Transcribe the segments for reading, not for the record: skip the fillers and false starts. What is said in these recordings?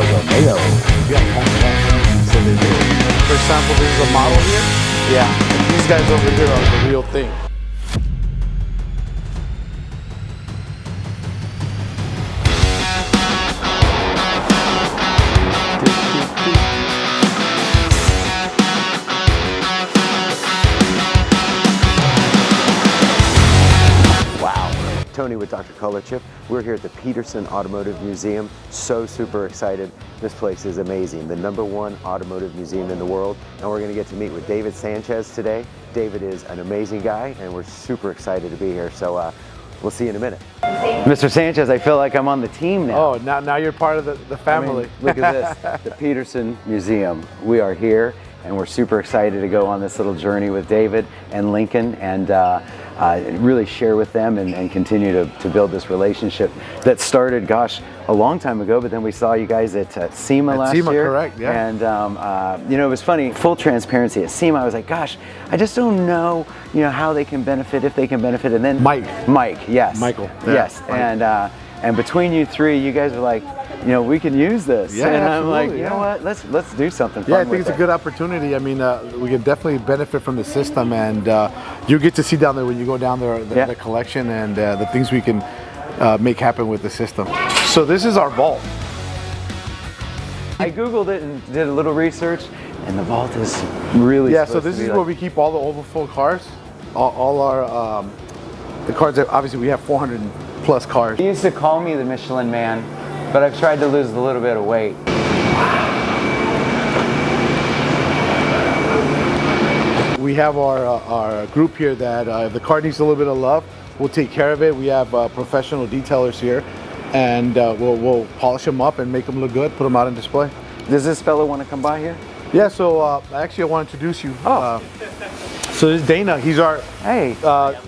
Romeo. Yeah, so they do. For example, this is a model here. Yeah. And these guys over here are the real thing. Tony with Dr. ColorChip. We're here at the Petersen Automotive Museum. So super excited. This place is amazing. The #1 automotive museum in the world. And we're going to get to meet with David Sanchez today. David is an amazing guy and we're super excited to be here. So we'll see you in a minute. Mr. Sanchez, I feel like I'm on the team now. Oh, now you're part of the family. I mean, look at this, the Petersen Museum. We are here and we're super excited to go on this little journey with David and Lincoln and really share with them and continue to build this relationship that started, gosh, a long time ago, but then we saw you guys at SEMA last year. Correct, yeah. And, you know, it was funny, full transparency, at SEMA I was like, gosh, I just don't know, how they can benefit, if they can benefit, and then Mike, yes. Michael. Yeah, yes, Mike. And between you three, you guys were like, we can use this. Yeah, and I'm like, you know what, let's do something fun. Yeah, I think it's a good opportunity. I mean, we can definitely benefit from the system, and you get to see down there when you go down there the collection and the things we can make happen with the system. So this is our vault. I Googled it and did a little research, and the vault is really so this is where we keep all the overflow cars, all our the cars that obviously we have 400 plus cars. He used to call me the Michelin Man, but I've tried to lose a little bit of weight. We have our group here that if the car needs a little bit of love, we'll take care of it. We have professional detailers here, and we'll polish them up and make them look good, put them out on display. Does this fellow want to come by here? Yeah, so actually I want to introduce you. So this is Dana. He's our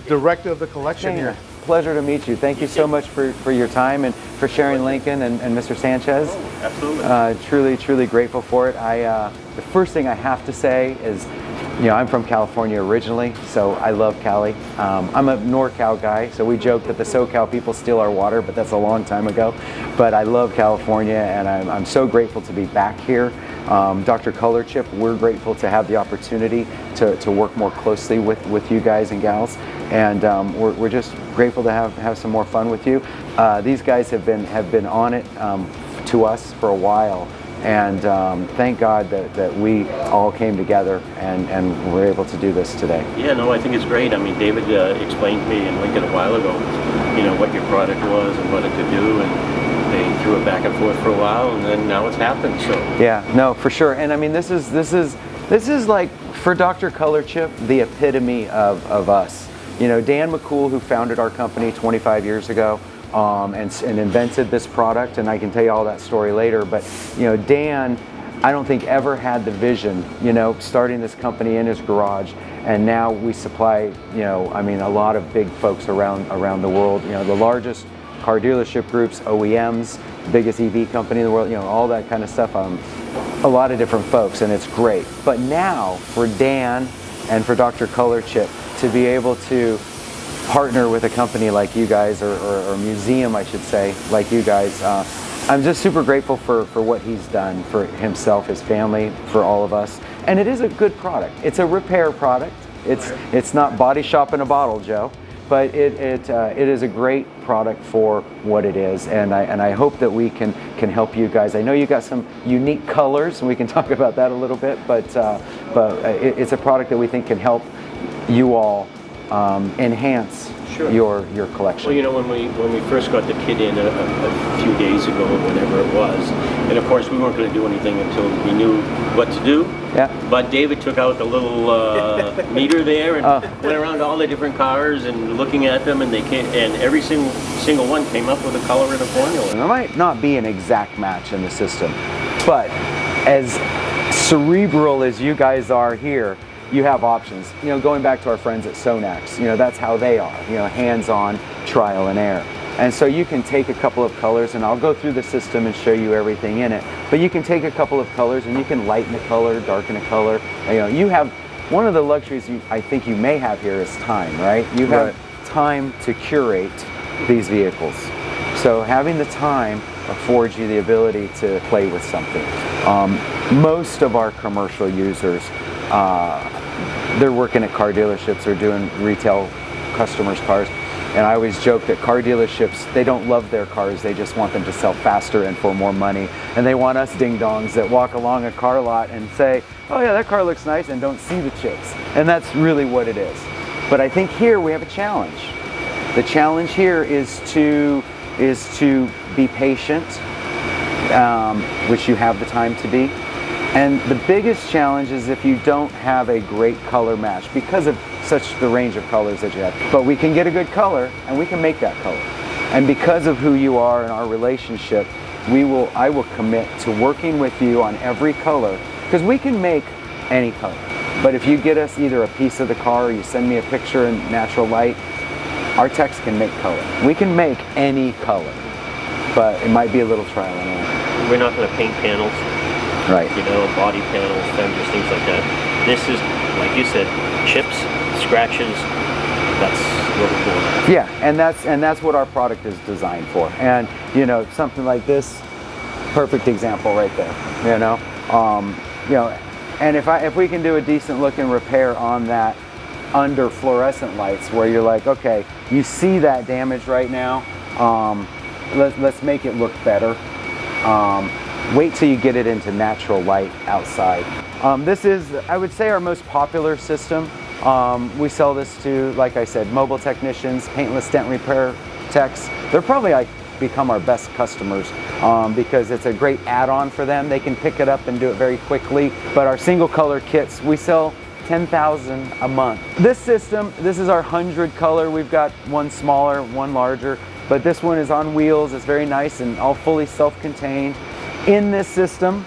director of the collection here. Pleasure to meet you. Thank you so much for your time and for sharing Lincoln and Mr. Sanchez. Absolutely. Truly grateful for it. The first thing I have to say is, I'm from California originally, so I love Cali. I'm a NorCal guy, so we joke that the SoCal people steal our water, but that's a long time ago. But I love California, and I'm so grateful to be back here. Dr. ColorChip, we're grateful to have the opportunity to work more closely with you guys and gals, and we're just grateful to have some more fun with you. These guys have been on it to us for a while, and thank God that we all came together and were able to do this today. Yeah, no, I think it's great. I mean, David explained to me and Lincoln a while ago, what your product was and what it could do, and they threw it back and forth for a while, and then now it's happened. So yeah, no, for sure. And I mean, this is like, for Dr. ColorChip, the epitome of us. Dan McCool, who founded our company 25 years ago, and invented this product, and I can tell you all that story later, but Dan, I don't think ever had the vision, starting this company in his garage, and now we supply, I mean, a lot of big folks around the world, the largest car dealership groups, OEMs, biggest EV company in the world, all that kind of stuff, a lot of different folks, and it's great. But now, for Dan and for Dr. ColorChip to be able to partner with a company like you guys, or a museum, I should say, like you guys, I'm just super grateful for what he's done for himself, his family, for all of us. And it is a good product. It's a repair product. It's not body shop in a bottle, Joe, but it is a great product for what it is. And I hope that we can help you guys. I know you got some unique colors, and we can talk about that a little bit, but it's a product that we think can help you all enhance your collection. Well, when we first got the kit in a few days ago, or whatever it was, and of course we weren't going to do anything until we knew what to do. Yeah. But David took out the little meter there and went around to all the different cars and looking at them, and every single one came up with a color and a formula. There might not be an exact match in the system, but as cerebral as you guys are here, you have options. Going back to our friends at Sonax, that's how they are, hands-on, trial and error. And so you can take a couple of colors, and I'll go through the system and show you everything in it, but you can take a couple of colors and you can lighten a color, darken a color. You have, one of the luxuries I think you may have here is time, right? You have time to curate these vehicles. So having the time affords you the ability to play with something. Most of our commercial users, they're working at car dealerships or doing retail customers' cars. And I always joke that car dealerships, they don't love their cars, they just want them to sell faster and for more money. And they want us ding-dongs that walk along a car lot and say, oh yeah, that car looks nice, and don't see the chips. And that's really what it is. But I think here we have a challenge. The challenge here is to be patient, which you have the time to be. And the biggest challenge is if you don't have a great color match because of such the range of colors that you have. But we can get a good color and we can make that color. And because of who you are and our relationship, I will commit to working with you on every color, because we can make any color. But if you get us either a piece of the car or you send me a picture in natural light, our techs can make color. We can make any color, but it might be a little trial and error. We're not going to paint panels. Right. You know, body panels, fenders, things like that. This is, like you said, chips, scratches. That's what we're doing. Yeah, and that's what our product is designed for. And you know, something like this, perfect example right there. You know, and if we can do a decent looking repair on that under fluorescent lights, where you're like, okay, you see that damage right now. Let's make it look better. Wait till you get it into natural light outside. This is, I would say, our most popular system. We sell this to, like I said, mobile technicians, paintless dent repair techs. They're probably like become our best customers because it's a great add-on for them. They can pick it up and do it very quickly. But our single color kits, we sell 10,000 a month. This system, this is our 100 color. We've got one smaller, one larger, but this one is on wheels. It's very nice and all fully self-contained. In this system,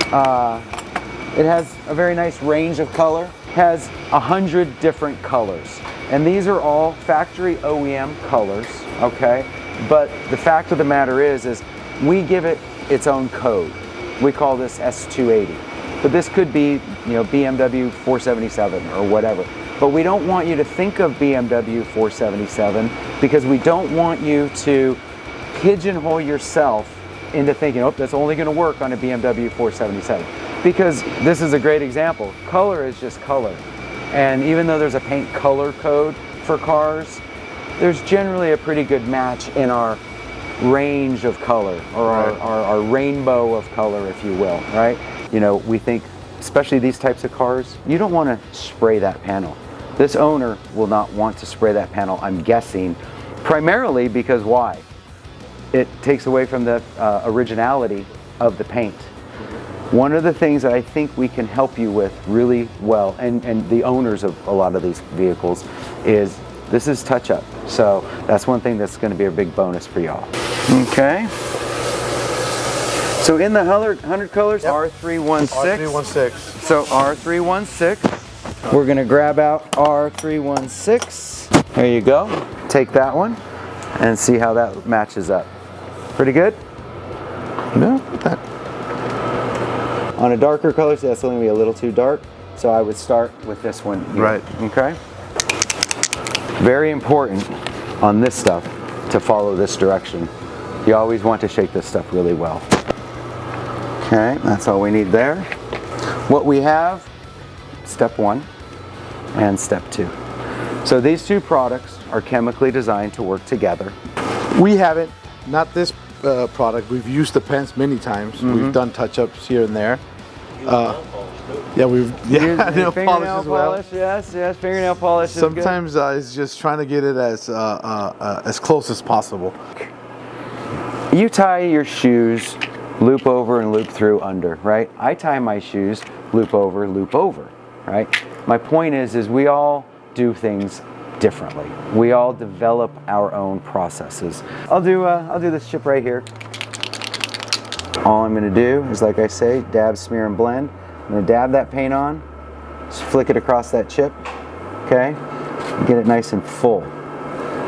it has a very nice range of color. Has 100 different colors, and these are all factory OEM colors, okay? But the fact of the matter is we give it its own code. We call this S280, but this could be, you know, BMW 477 or whatever. But we don't want you to think of BMW 477 because we don't want you to pigeonhole yourself into thinking, oh, that's only going to work on a BMW 477. Because this is a great example. Color is just color. And even though there's a paint color code for cars, there's generally a pretty good match in our range of color, or our rainbow of color, if you will, right? You know, we think, especially these types of cars, you don't want to spray that panel. This owner will not want to spray that panel, I'm guessing, primarily because why? It takes away from the originality of the paint. One of the things that I think we can help you with really well, and the owners of a lot of these vehicles, is this is touch-up. So that's one thing that's going to be a big bonus for y'all. Okay. So in the 100 colors, yep. R316. R316. So R316. We're going to grab out R316. There you go. Take that one and see how that matches up. Pretty good? No, that. On a darker color, so that's only going to be a little too dark. So I would start with this one here. Right. Okay. Very important on this stuff to follow this direction. You always want to shake this stuff really well. Okay, that's all we need there. What we have, step 1 and step 2. So these two products are chemically designed to work together. We haven't, not this product. We've used the pens many times. Mm-hmm. We've done touch-ups here and there. Yeah, nail polish as well. Polish, yes, fingernail polish. Sometimes it's just trying to get it as close as possible. You tie your shoes, loop over and loop through under, right? I tie my shoes, loop over, right? My point is we all do things differently. We all develop our own processes. I'll do this chip right here. All I'm going to do is, like I say, dab, smear, and blend. I'm going to dab that paint on, just flick it across that chip, okay? Get it nice and full,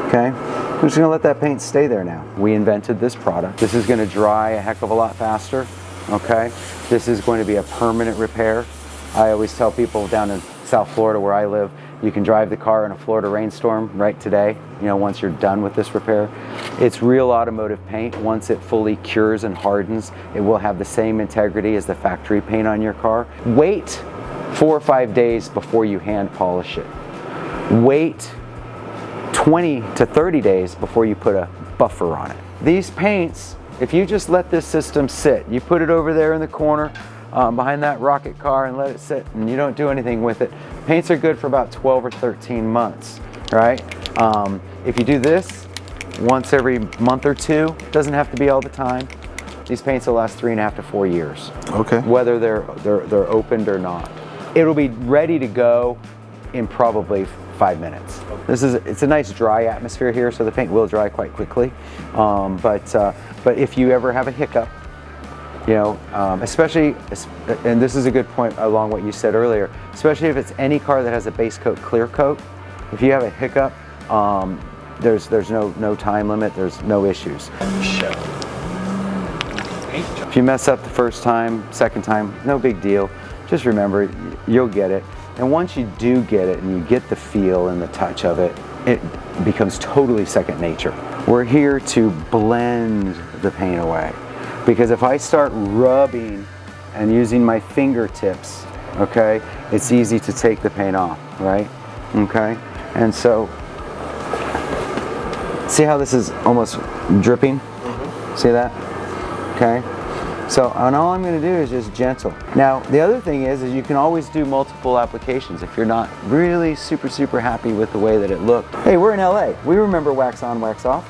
okay? I'm just going to let that paint stay there now. We invented this product. This is going to dry a heck of a lot faster, okay? This is going to be a permanent repair. I always tell people down in South Florida where I live, you can drive the car in a Florida rainstorm right today, you know, once you're done with this repair. It's real automotive paint. Once it fully cures and hardens, it will have the same integrity as the factory paint on your car. Wait 4 or 5 days before you hand polish it. Wait 20 to 30 days before you put a buffer on it. These paints, if you just let this system sit, you put it over there in the corner behind that rocket car and let it sit and you don't do anything with it, paints are good for about 12 or 13 months, right? If you do this once every month or two, doesn't have to be all the time, these paints will last 3.5 to 4 years. Okay. Whether they're opened or not. It'll be ready to go in probably 5 minutes. It's a nice dry atmosphere here, so the paint will dry quite quickly. But if you ever have a hiccup, you know, especially, and this is a good point along what you said earlier, especially if it's any car that has a base coat, clear coat, if you have a hiccup, there's no time limit, there's no issues. If you mess up the first time, second time, no big deal. Just remember, you'll get it. And once you do get it and you get the feel and the touch of it, it becomes totally second nature. We're here to blend the paint away. Because if I start rubbing and using my fingertips, okay, it's easy to take the paint off, right? Okay, and so, see how this is almost dripping? See that? Okay. So, and all I'm going to do is just gentle. Now, the other thing is you can always do multiple applications if you're not really super happy with the way that it looked. Hey, we're in LA. We remember wax on, wax off.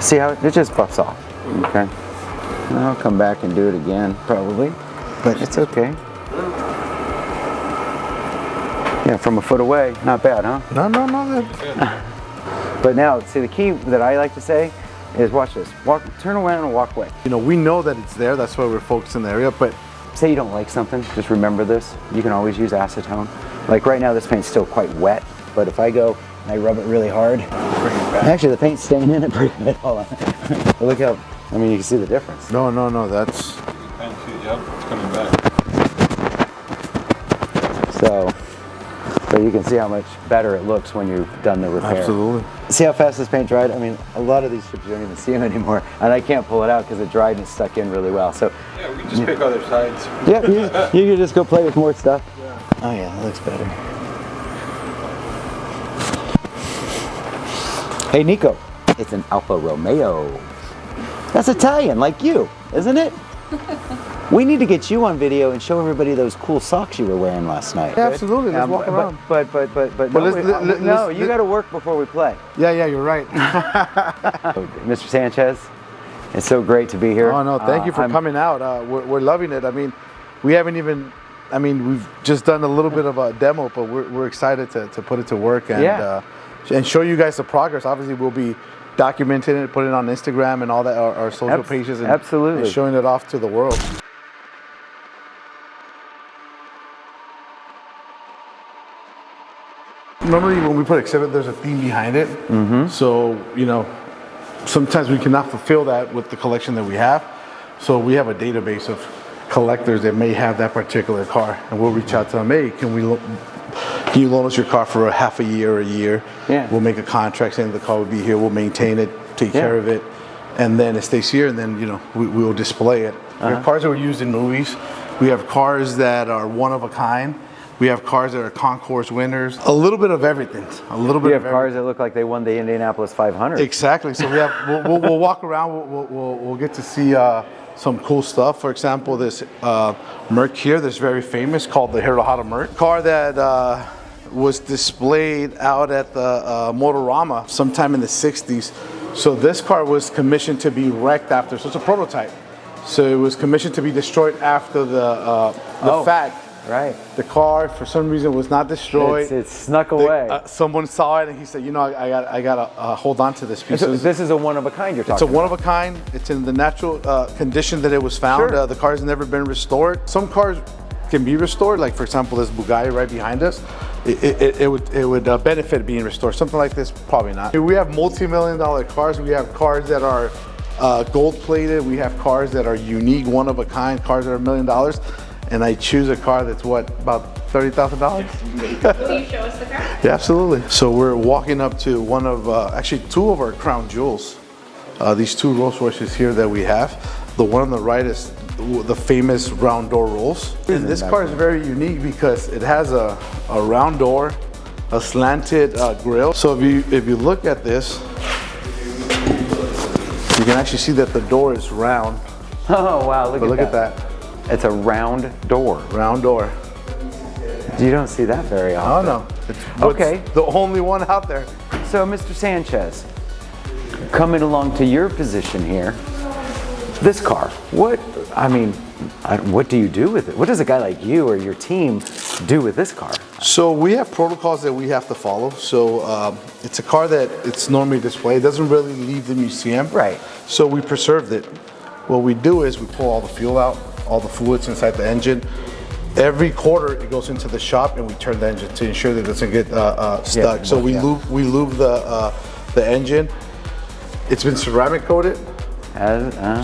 See how it just buffs off, okay? And I'll come back and do it again, probably, but it's okay. Yeah, from a foot away, not bad, huh? No. But now, see, the key that I like to say is watch this. Turn around and walk away. You know, we know that it's there, that's why we're focused in the area, but say you don't like something, just remember this. You can always use acetone. Like right now, this paint's still quite wet, but if I go and I rub it really hard, actually the paint's staying in it pretty good. Hold on. Look how, I mean, you can see the difference. No, that's... Yep, it's coming back. So you can see how much better it looks when you've done the repair. Absolutely. See how fast this paint dried? I mean, a lot of these chips you don't even see them anymore, and I can't pull it out because it dried and it's stuck in really well. So yeah, we can just pick other sides. yeah, you can just go play with more stuff. Yeah. Oh yeah, that looks better. Hey Nico, it's an Alfa Romeo. That's Italian, like you, isn't it? We need to get you on video and show everybody those cool socks you were wearing last night. Yeah, absolutely. Let's walk around. But no, you got to work before we play. Yeah, you're right. Mr. Sanchez, it's so great to be here. Oh no, thank you for coming out. We're loving it. I mean, we haven't even. I mean, we've just done a little bit of a demo, but we're excited to put it to work and show you guys the progress. Obviously, we'll be documenting it, putting it on Instagram and all that, our social pages, and, absolutely, and showing it off to the world. Normally, when we put exhibit, there's a theme behind it. So, you know, sometimes we cannot fulfill that with the collection that we have. So we have a database of collectors that may have that particular car, and we'll reach out to them. Hey, can you loan us your car for a half a year or a year? Yeah. We'll make a contract saying the car will be here. We'll maintain it, take care of it, and then it stays here. And then we will display it. We have cars that were used in movies. We have cars that are one of a kind. We have cars that are concourse winners. A little bit of everything. A little bit. We have cars that look like they won the Indianapolis 500. Exactly. So we have. We'll walk around. We'll get to see some cool stuff. For example, this Merc here, that's very famous, called the Hirohata Merc. Car that was displayed out at the Motorama sometime in the 60s. So this car was commissioned to be wrecked after. So it's a prototype. So it was commissioned to be destroyed after the fact. Right. The car, for some reason, was not destroyed. It snuck away. Someone saw it and he said, I gotta hold on to this piece. So this is a one of a kind you're talking about. It's a one of a kind. It's in the natural condition that it was found. Sure. The car's never been restored. Some cars can be restored. Like, for example, this Bugatti right behind us. It would benefit being restored. Something like this, probably not. We have multi-million-dollar cars. We have cars that are gold plated. We have cars that are unique, one of a kind, cars that are $1 million. And I choose a car that's about $30,000? Will you show us the car? Yeah, absolutely. So we're walking up to one of, actually two of our crown jewels. these two Rolls Royces here that we have. The one on the right is the famous round door Rolls. And this car is very unique because it has a round door, a slanted grille. So if you look at this, you can actually see that the door is round. Oh wow, look at that. It's a round door. Round door. You don't see that very often. Oh no. It's Okay. the only one out there. So Mr. Sanchez, coming along to your position here, this car, what do you do with it? What does a guy like you or your team do with this car? So we have protocols that we have to follow. So it's a car that it's normally displayed. It doesn't really leave the museum. Right. So we preserved it. What we do is we pull all the fuel out, all the fluids inside the engine. Every quarter it goes into the shop and we turn the engine to ensure that it doesn't get stuck. Yeah, so we lube the engine. It's been ceramic coated.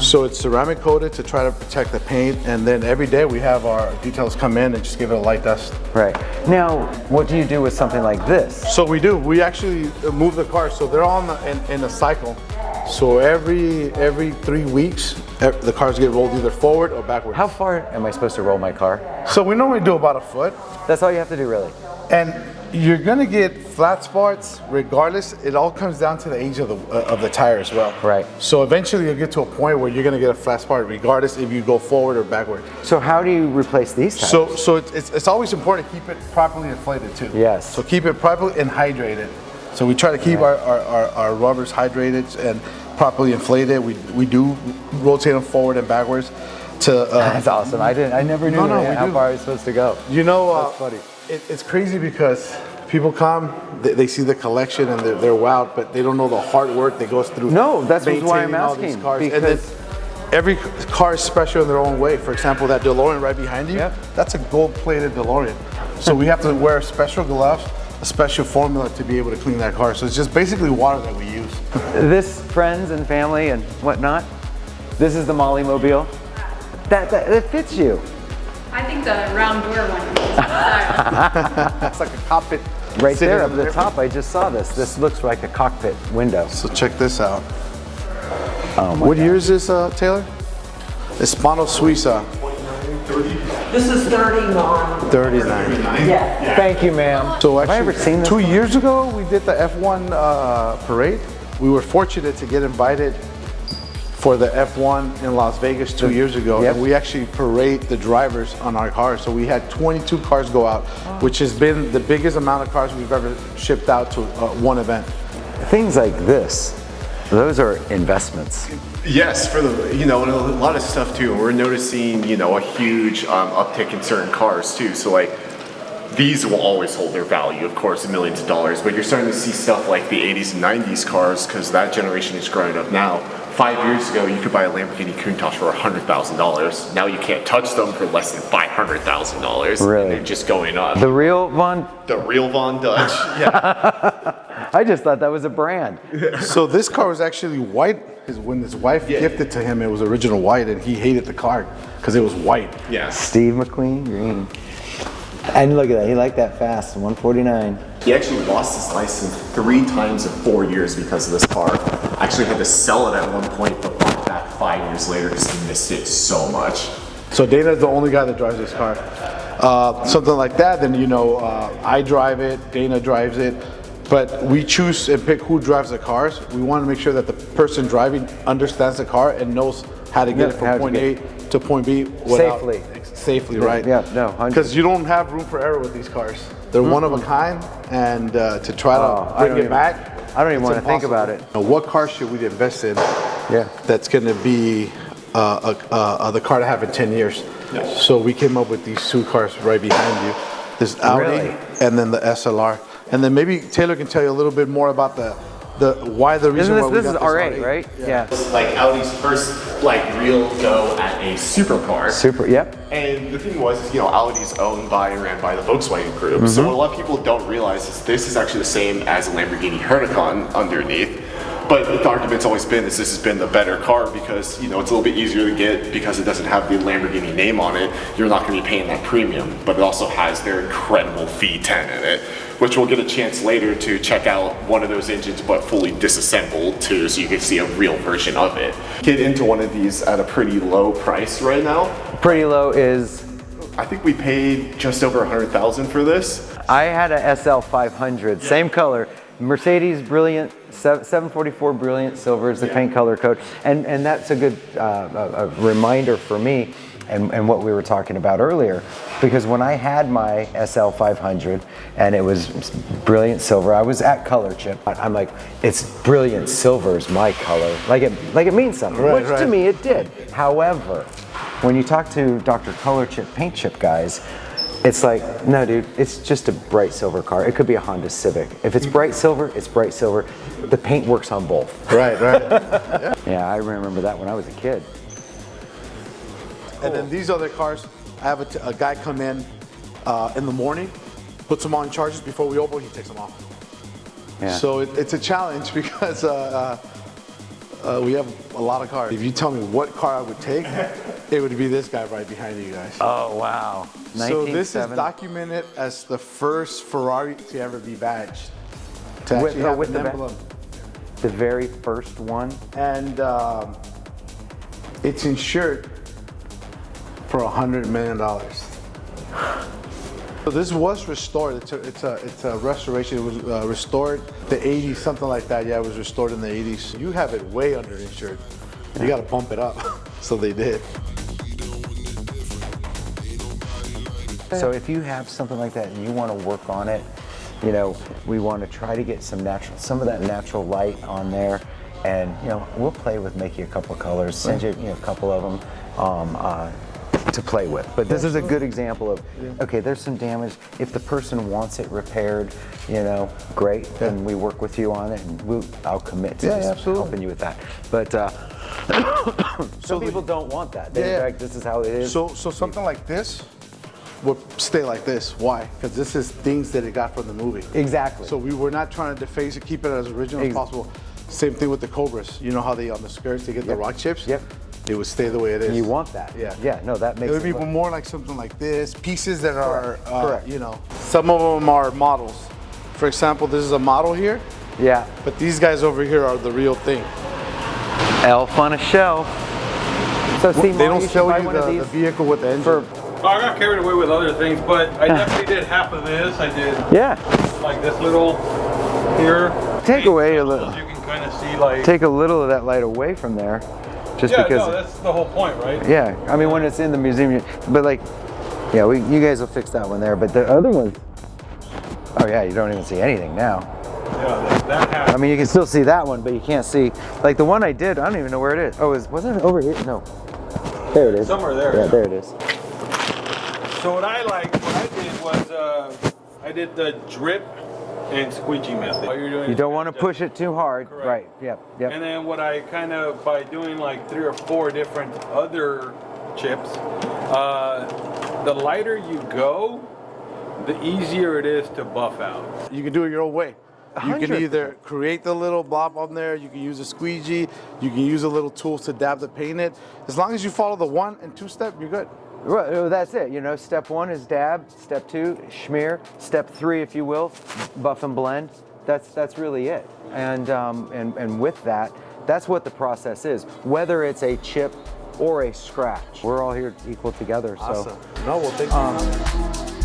So it's ceramic coated to try to protect the paint, and then every day we have our details come in and just give it a light dust. Right. Now, what do you do with something like this? So we actually move the cars, so they're all in a cycle. So every 3 weeks, the cars get rolled either forward or backwards. How far am I supposed to roll my car? So we normally do about a foot. That's all you have to do, really. And you're gonna get flat spots regardless. It all comes down to the age of the tire as well. Right. So eventually you'll get to a point where you're gonna get a flat spot regardless if you go forward or backward. So how do you replace these tires? So it's always important to keep it properly inflated too. Yes. So keep it properly and hydrated. So we try to keep our rubbers hydrated and properly inflated. We do rotate them forward and backwards. That's awesome. I never knew how far I was supposed to go. You know, that's funny. It's crazy because people come, they see the collection and they're wowed, but they don't know the hard work that goes through. No, that's why I'm maintaining all asking. these cars. Because And then every car is special in their own way. For example, that DeLorean right behind you, Yep. that's a gold-plated DeLorean. So we have to wear special gloves, a special formula to be able to clean that car. So it's just basically water that we use. This, friends and family and whatnot, this is the Molly Mobile. That fits you. I think the round door one is It's like a cockpit. Right sitting there up up at the top, I just saw this. This looks like a cockpit window. So check this out. Oh my What God. year is this, Taylor? Hispano Suiza. This is 39. 39. Yeah. Thank you, ma'am. So Have I actually, ever seen this? 2 years ago, we did the F1 parade. We were fortunate to get invited for the F1 in Las Vegas 2 years ago. Yep. And we actually parade the drivers on our cars. So we had 22 cars go out, which has been the biggest amount of cars we've ever shipped out to one event. Things like this, those are investments. Yes, for the, and a lot of stuff too. We're noticing, a huge uptick in certain cars too. So like, these will always hold their value, of course, in millions of dollars, but you're starting to see stuff like the 80s and 90s cars, because that generation is growing up now. 5 years ago, you could buy a Lamborghini Countach for $100,000. Now you can't touch them for less than $500,000. Really? And they're just going up. The real Von? The real Von Dutch, yeah. I just thought that was a brand. So this car was actually white. When his wife gifted to him, it was original white, and he hated the car because it was white. Yeah. Steve McQueen, green. And look at that, he liked that fast, 149. He actually lost his license 3 times in 4 years because of this car. Actually had to sell it at one point, but bought it back 5 years later because he missed it so much. So Dana's the only guy that drives this car. Something like that, then I drive it, Dana drives it, but we choose and pick who drives the cars. We want to make sure that the person driving understands the car and knows how to get it from point A to point B without, safely, right? Yeah, no, 100%. Because you don't have room for error with these cars. They're one of a kind, and to try to bring it back, I don't even want to think about it. What car should we invest in? Yeah. That's going to be the car to have in 10 years. Yes. So we came up with these 2 cars right behind you. This Audi and then the SLR. And then maybe Taylor can tell you a little bit more about the reason why we got this is this R8, right? Yeah. It's like Audi's first real go at a supercar. Yep. And the thing was, Audi's owned by and ran by the Volkswagen Group. So what a lot of people don't realize is this is actually the same as a Lamborghini Huracan underneath. But the argument's always been is this has been the better car because, you know, it's a little bit easier to get because it doesn't have the Lamborghini name on it. You're not going to be paying that premium, but it also has their incredible V10 in it, which we'll get a chance later to check out one of those engines but fully disassembled too, so you can see a real version of it. Get into one of these at a pretty low price right now. Pretty low is? I think we paid just over 100,000 for this. I had a SL 500, same color. Mercedes Brilliant, 744 Brilliant Silver is the paint color code. And that's a good a reminder for me and what we were talking about earlier. Because when I had my SL 500 and it was Brilliant Silver, I was at ColorChip. I'm like, it's Brilliant Silver is my color. Like it means something, Right, which right. to me it did. However, when you talk to Dr. ColorChip paint chip guys, it's like, no dude, it's just a bright silver car. It could be a Honda Civic. If it's bright silver, it's bright silver. The paint works on both. Right. Yeah, I remember that when I was a kid. And then these other cars, I have a guy come in the morning, puts them on charges before we open, he takes them off. Yeah. So it's a challenge because we have a lot of cars. If you tell me what car I would take, it would be this guy right behind you guys. Oh, wow. So this is 1907. documented as the first Ferrari to ever be badged. To With- actually no, have with an the ba- emblem. The very first one. And it's insured for $100 million. So this was restored. It's a restoration. It was restored the 80s, something like that. Yeah, it was restored in the 80s. You have it way underinsured. You got to bump it up. So they did. So if you have something like that and you want to work on it, you know, we want to try to get some of that natural light on there, and you know, we'll play with making a couple of colors, send you, a couple of them to play with. But this is a good example of, okay, there's some damage. If the person wants it repaired, you know, great, then we work with you on it, and I'll commit to just absolutely. helping you with that. But some people don't want that. They're like, this is how it is. So something like this would stay like this. Why? Because this is things that it got from the movie. Exactly. So we were not trying to deface it, keep it as original as possible. Same thing with the Cobras. You know how they on the skirts they get the rock chips? Yep. It would stay the way it is. You want that. Yeah. Yeah, no, that makes It would be look- more like something like this. Pieces that are, Correct. you know, some of them are models. For example, this is a model here, Yeah. but these guys over here are the real thing. Elf on a shelf. So see, They don't should sell buy you one of the these vehicle with the engine. for I got carried away with other things, but I definitely did half of this. I did yeah. like this little here. Take away a little. You can kind of see like. Take a little of that light away from there, just yeah, because. no, that's the whole point, right? Yeah, I mean when it's in the museum, but like, yeah, you guys will fix that one there. But the other ones, oh yeah, you don't even see anything now. Yeah, that half. I mean, you can still see that one, but you can't see like the one I did. I don't even know where it is. Oh, wasn't it over here? No, there it is. Somewhere there. Yeah, there it is. So what I did was I did the drip and squeegee method. All you're doing You is don't want to just- push it too hard. Correct. Right. Yep. Yep. And then what I kind of, by doing like 3 or 4 different other chips, the lighter you go, the easier it is to buff out. You can do it your own way. You can 100%. either create the little blob on there, you can use a squeegee, you can use a little tool to dab the paint it. As long as you follow the 1 and 2 step, you're good. Right, well, that's it. You know, step 1 is dab. Step 2, smear. Step 3, if you will, buff and blend. That's really it. And with that, that's what the process is. Whether it's a chip or a scratch, we're all here equal together. So. Awesome. No, well, thank you.